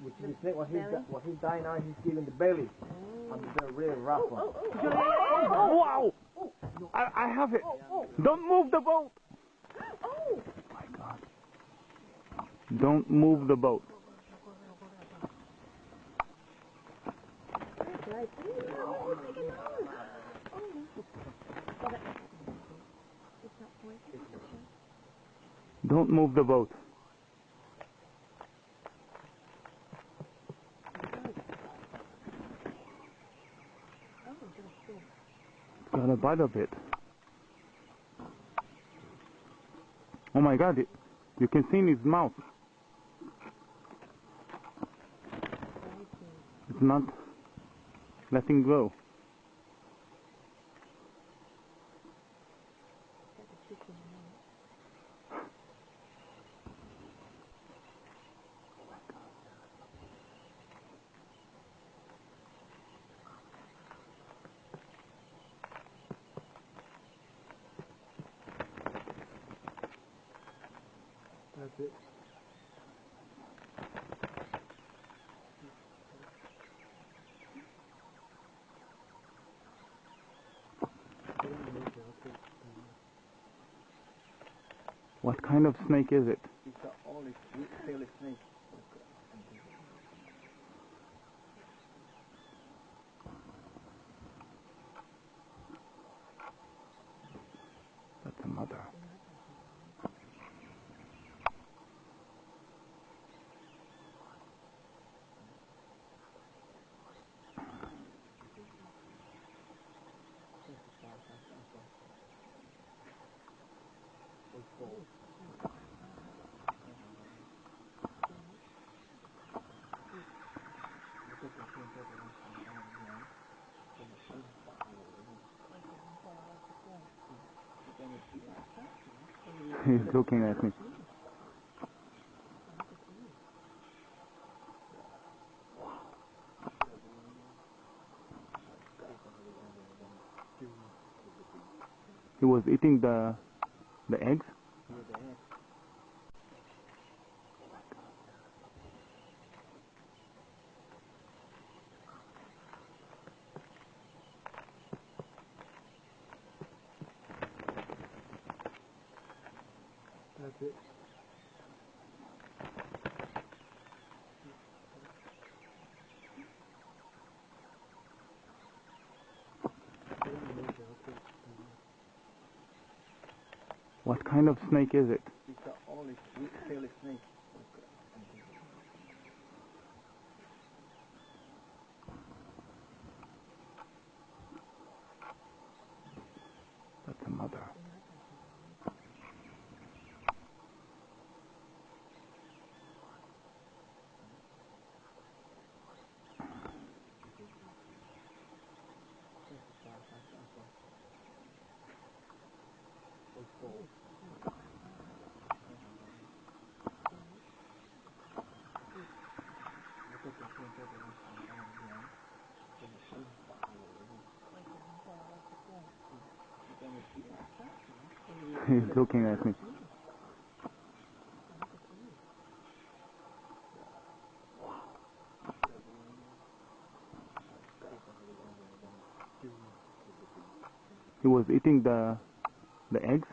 which is the snake. What he's dying now, he's feeling the belly. And the really rough one. Wow! I have it. Don't move the boat. Oh my God! Don't move the boat. Don't move the boat. Got a bite of it. Oh my God! You can see in his mouth. It's not letting go. That's it. What kind of snake is it? It's an olive tailed snake. That's a mother. He's looking at me. He was eating the eggs? That's it. What kind of snake is it? It's an olive tailed snake. That's a mother. He's looking at me. He was eating the eggs?